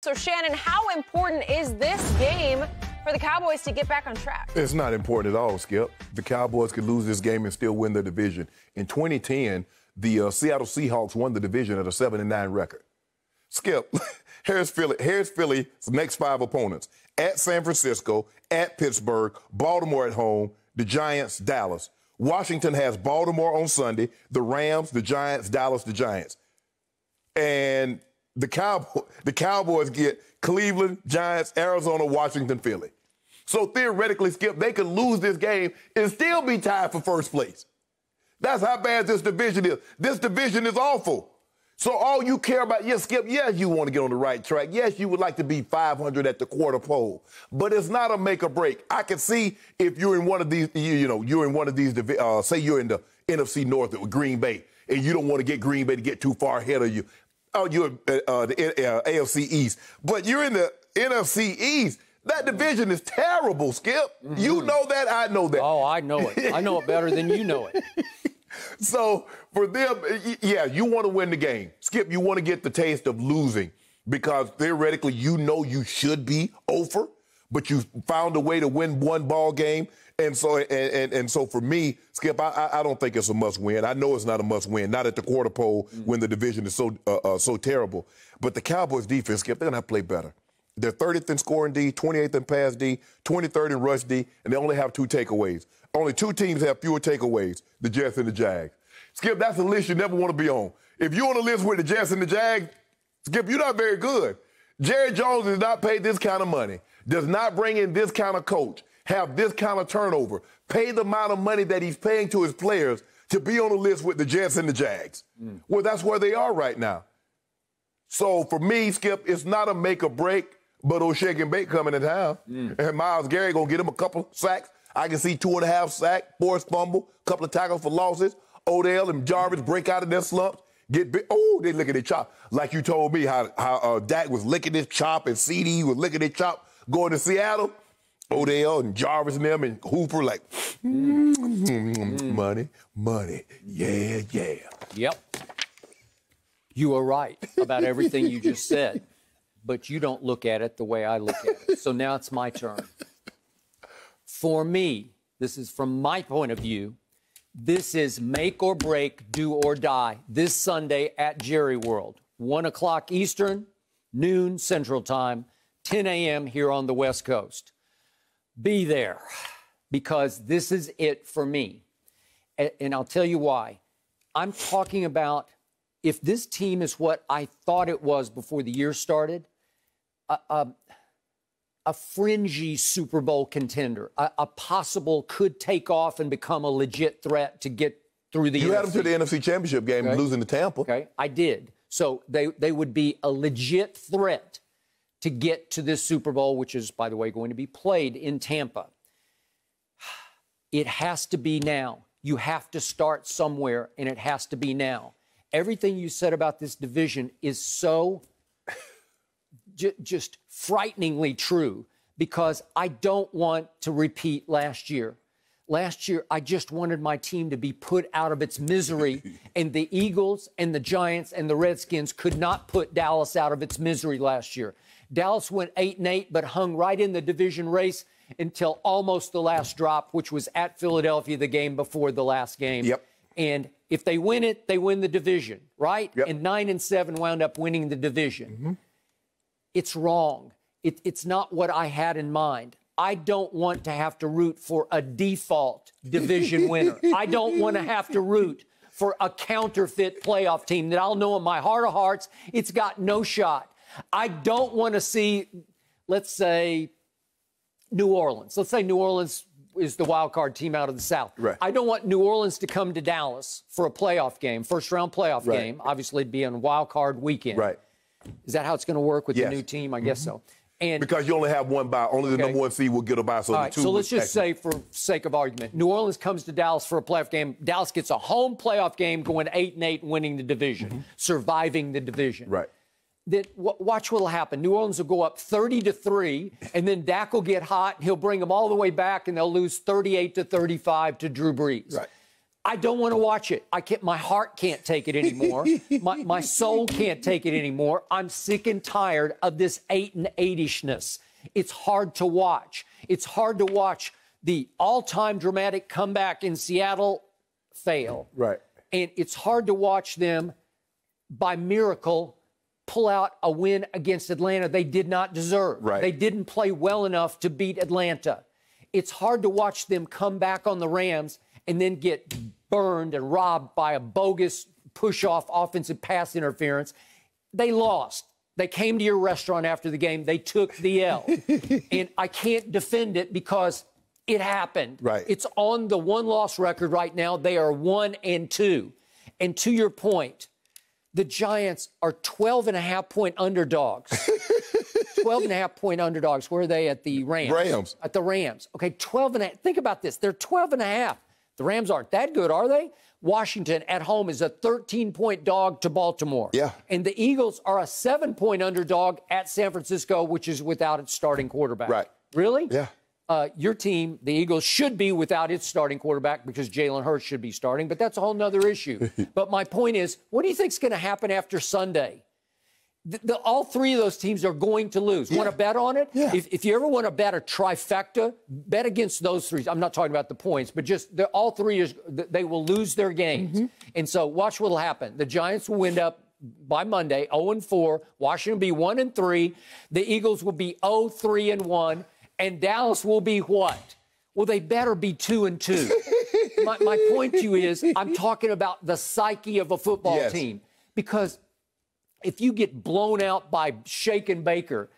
So, Shannon, how important is this game for the Cowboys to get back on track? It's not important at all, Skip. The Cowboys could lose this game and still win the division. In 2010, the Seattle Seahawks won the division at a 7-9 record. Skip, here's Philly's next 5 opponents. At San Francisco, at Pittsburgh, Baltimore at home, the Giants, Dallas. Washington has Baltimore on Sunday, the Rams, the Giants, Dallas, the Giants. And the Cowboys get Cleveland, Giants, Arizona, Washington, Philly. So theoretically, Skip, they could lose this game and still be tied for first place. That's how bad this division is. This division is awful. So all you care about, yes, Skip, yes, you want to get on the right track. Yes, you would like to be 500 at the quarter pole. But it's not a make or break. I can see if you're in one of these, you're in one of these, say you're in the NFC North with Green Bay, and you don't want to get Green Bay to get too far ahead of you. Oh, you're the AFC East. But you're in the NFC East. That division is terrible, Skip. Mm-hmm. You know that, I know that. Oh, I know it. I know it better than you know it. So for them, yeah, you want to win the game. Skip, you want to get the taste of losing because theoretically you know you should be over, but you found a way to win one ball game. And so for me, Skip, I don't think it's a must win. I know it's not a must win, not at the quarter pole when the division is so terrible. But the Cowboys defense, Skip, they're going to have to play better. They're 30th in scoring D, 28th in pass D, 23rd in rush D, and they only have 2 takeaways. Only 2 teams have fewer takeaways, the Jets and the Jags. Skip, that's a list you never want to be on. If you're on a list with the Jets and the Jags, Skip, you're not very good. Jerry Jones is not paid this kind of money, does not bring in this kind of coach, have this kind of turnover, pay the amount of money that he's paying to his players to be on a list with the Jets and the Jags. Well, that's where they are right now. So for me, Skip, it's not a make or break. But old Shake and Bake coming in town, and Myles Garrett going to get him a couple sacks. I can see 2.5 sacks, forced fumble, couple of tackles for losses. Odell and Jarvis break out of their slumps, get big. Oh, they lick at their chop. Like you told me how Dak was licking his chop and CD was licking his chop going to Seattle. Odell and Jarvis and them and Hooper like, money, yeah. Yep. You are right about everything you just said. But you don't look at it the way I look at it. So now it's my turn. For me, this is from my point of view, this is make or break, do or die, this Sunday at Jerry World. 1 o'clock Eastern, noon Central Time, 10 a.m. here on the West Coast. Be there, because this is it for me. And I'll tell you why. I'm talking about if this team is what I thought it was before the year started, a fringy Super Bowl contender, a possible could take off and become a legit threat to get through the NFC. You had them to the NFC Championship game, okay, losing to Tampa. Okay, I did. So they would be a legit threat to get to this Super Bowl, which is, by the way, going to be played in Tampa. It has to be now. You have to start somewhere, and it has to be now. Everything you said about this division is so just frighteningly true, because I don't want to repeat last year. Last year, I just wanted my team to be put out of its misery, and the Eagles and the Giants and the Redskins could not put Dallas out of its misery last year. Dallas went 8-8, but hung right in the division race until almost the last drop, which was at Philadelphia the game before the last game. Yep. And if they win it, they win the division, right? Yep. And 9-7 wound up winning the division. Mm-hmm. It's wrong. It's not what I had in mind. I don't want to have to root for a default division winner. I don't want to have to root for a counterfeit playoff team that I'll know in my heart of hearts it's got no shot. I don't want to see, let's say, New Orleans. Let's say New Orleans is the wild card team out of the South. Right. I don't want New Orleans to come to Dallas for a playoff game, first-round playoff game. Obviously, it'd be on wild card weekend. Right. Is that how it's going to work with yes. the new team? I guess so. And because you only have one bye. Only the number 1 seed will get a bye. So, right, so let's just say, for sake of argument, New Orleans comes to Dallas for a playoff game. Dallas gets a home playoff game, going 8-8, winning the division, surviving the division. Right. Then watch what'll happen. New Orleans will go up 30-3, and then Dak will get hot, and he'll bring them all the way back, and they'll lose 38-35 to Drew Brees. Right. I don't want to watch it. I can't. My heart can't take it anymore. my soul can't take it anymore. I'm sick and tired of this 8-and-8-ishness. It's hard to watch. It's hard to watch the all-time dramatic comeback in Seattle fail. Right. And it's hard to watch them, by miracle, pull out a win against Atlanta they did not deserve. Right. They didn't play well enough to beat Atlanta. It's hard to watch them come back on the Rams and then get burned and robbed by a bogus push-off offensive pass interference. They lost. They came to your restaurant after the game. They took the L. And I can't defend it because it happened. Right. It's on the one-loss record right now. They are 1-2. And to your point, the Giants are 12.5-point underdogs. 12.5-point underdogs. Where are they? At the Rams. Rams. At the Rams. Okay, 12.5. Think about this. They're 12.5. The Rams aren't that good, are they? Washington at home is a 13-point dog to Baltimore. Yeah. And the Eagles are a 7-point underdog at San Francisco, which is without its starting quarterback. Right. Really? Yeah. Your team, the Eagles, should be without its starting quarterback because Jalen Hurts should be starting, but that's a whole nother issue. But my point is, what do you think is going to happen after Sunday? All three of those teams are going to lose. Yeah. Want to bet on it? Yeah. If you ever want to bet a trifecta, bet against those three. I'm not talking about the points, but just all three, they will lose their games. Mm-hmm. And so watch what will happen. The Giants will end up by Monday 0-4. Washington will be 1-3. The Eagles will be 0-3-1. And Dallas will be what? Well, they better be 2-2. my point to you is I'm talking about the psyche of a football team. Because if you get blown out by shaken Baker,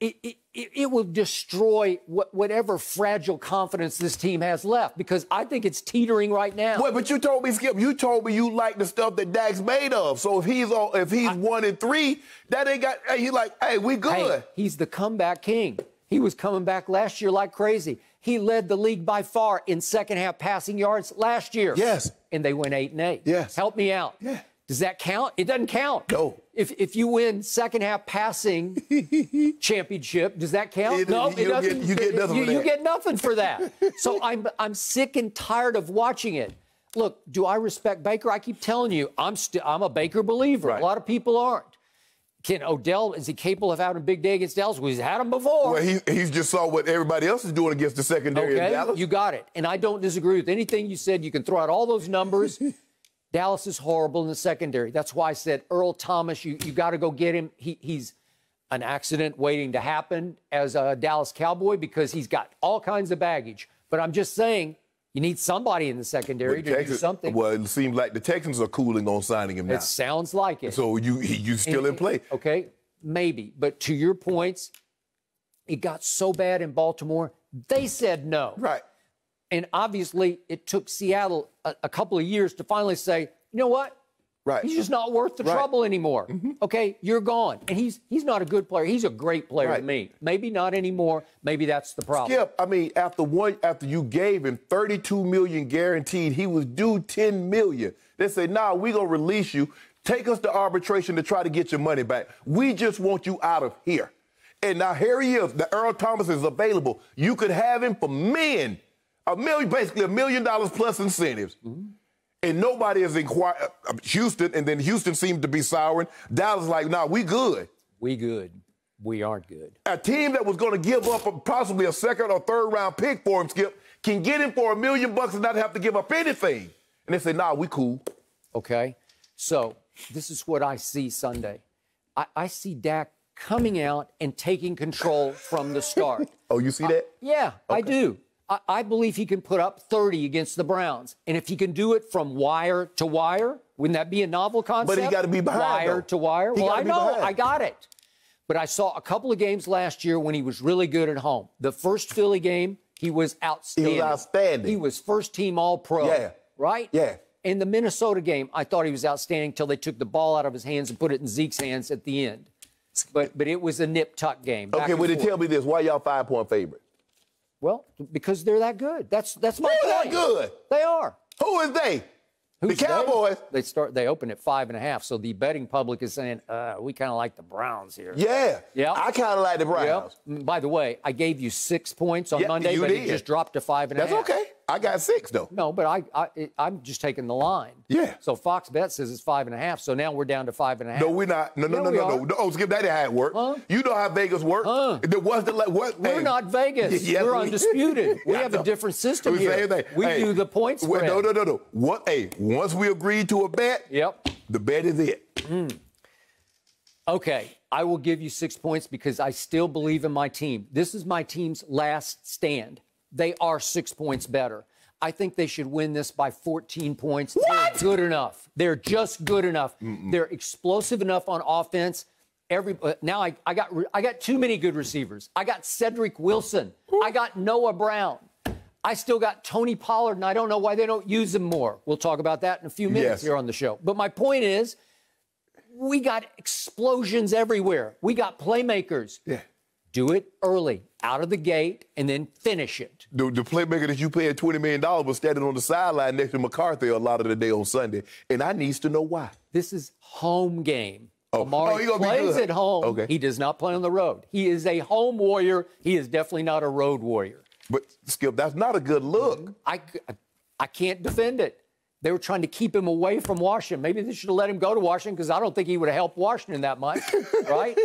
it will destroy whatever fragile confidence this team has left, because I think it's teetering right now. Wait, but you told me, Skip, you told me you like the stuff that Dak's made of. So if he's 1-3, that ain't got, he's like, hey, we good. Hey, he's the comeback king. He was coming back last year like crazy. He led the league by far in second-half passing yards last year. Yes. And they went 8-8. Yes. Help me out. Yeah. Does that count? It doesn't count. No. If you win second-half passing championship, does that count? No, it doesn't. You get nothing for that. You get nothing for that. So I'm sick and tired of watching it. Look, do I respect Baker? I keep telling you, I'm a Baker believer. Right. A lot of people aren't. Is he capable of having a big day against Dallas? Well, he's had him before. Well, he's just saw what everybody else is doing against the secondary in Dallas. You got it. And I don't disagree with anything you said. You can throw out all those numbers. Dallas is horrible in the secondary. That's why I said Earl Thomas, you got to go get him. He's an accident waiting to happen as a Dallas Cowboy because he's got all kinds of baggage. But I'm just saying, you need somebody in the secondary to do something. Well, it seems like the Texans are cooling on signing him now. It sounds like it. So you still in play. Okay, maybe. But to your points, it got so bad in Baltimore, they said no. Right. And obviously, it took Seattle a couple of years to finally say, you know what? Right. He's just not worth the trouble anymore. Mm-hmm. Okay, you're gone. And he's not a good player. He's a great player to me. Maybe not anymore. Maybe that's the problem. Skip, I mean, after you gave him $32 million guaranteed, he was due $10 million. They said, nah, we're going to release you. Take us to arbitration to try to get your money back. We just want you out of here. And now here he is. The Earl Thomas is available. You could have him for basically $1 million plus incentives. Mm-hmm. And nobody is inquiring. Houston, and then Houston seemed to be souring. Dallas like, nah, we good. We good. We aren't good. A team that was going to give up possibly a second or third round pick for him, Skip, can get him for $1 million and not have to give up anything. And they say, nah, we cool. Okay. So this is what I see Sunday. I see Dak coming out and taking control from the start. Oh, you see that? Yeah, okay. I do. I believe he can put up 30 against the Browns. And if he can do it from wire to wire, wouldn't that be a novel concept? But he got to be behind. Wire to wire. Well, I know. I got it. But I saw a couple of games last year when he was really good at home. The first Philly game, he was outstanding. He was outstanding. He was first-team All-Pro. Yeah. Right? Yeah. In the Minnesota game, I thought he was outstanding until they took the ball out of his hands and put it in Zeke's hands at the end. But it was a nip-tuck game. Okay, well, then tell me this. Why y'all 5-point favorite? Well, because they're that good. That's my point. They're that good. They are. Who is they? Who's the Cowboys. They open at 5.5. So the betting public is saying, we kind of like the Browns here. Yeah. Yeah. I kind of like the Browns. Yep. By the way, I gave you 6 points on Monday, but it just dropped to 5.5. That's okay. I got 6 though. No, but I'm just taking the line. Yeah. So Fox Bet says it's 5.5. So now we're down to 5.5. No, we're not. No. Oh, Skip, that ain't how it works. Huh? You know how Vegas works. There was the what? We're not Vegas. Yes, we're Undisputed. We have a different system here. We do the points spread. No. What? Hey, once we agree to a bet, the bet is it. Okay, I will give you 6 points because I still believe in my team. This is my team's last stand. They are 6 points better. I think they should win this by 14 points. What? They're good enough. They're just good enough. They're explosive enough on offense. Now I got too many good receivers. I got Cedric Wilson. I got Noah Brown. I still got Tony Pollard, and I don't know why they don't use him more. We'll talk about that in a few minutes here on the show. But my point is, we got explosions everywhere. We got playmakers. Yeah. Do it early, out of the gate, and then finish it. The playmaker that you paid $20 million was standing on the sideline next to McCarthy a lot of the day on Sunday, and I needs to know why. This is home game. He Amari gonna plays be good. at home. Okay. He does not play on the road. He is a home warrior. He is definitely not a road warrior. But, Skip, that's not a good look. I can't defend it. They were trying to keep him away from Washington. Maybe they should have let him go to Washington because I don't think he would have helped Washington that much, right?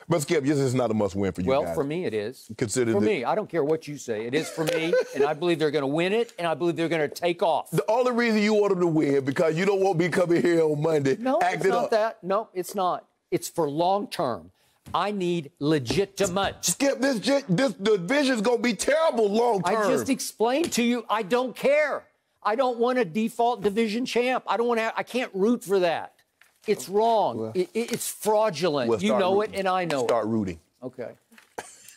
But, Skip, this is not a must-win for you guys. Well, for me, it is. For me, I don't care what you say. It is for me, and I believe they're going to win it, and I believe they're going to take off. The only reason you want them to win because you don't want me coming here on Monday. No, it's not that. No, it's not. It's for long term. I need legitimate. Skip, this division's going to be terrible long term. I just explained to you, I don't care. I don't want a default division champ. I can't root for that. It's wrong. Well, it's fraudulent. You know it, and I know it. Start rooting. Okay.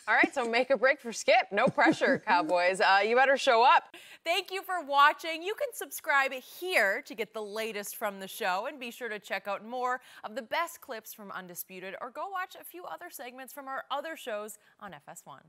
All right, so make a break for Skip. No pressure, Cowboys. You better show up. Thank you for watching. You can subscribe here to get the latest from the show, and be sure to check out more of the best clips from Undisputed, or go watch a few other segments from our other shows on FS1.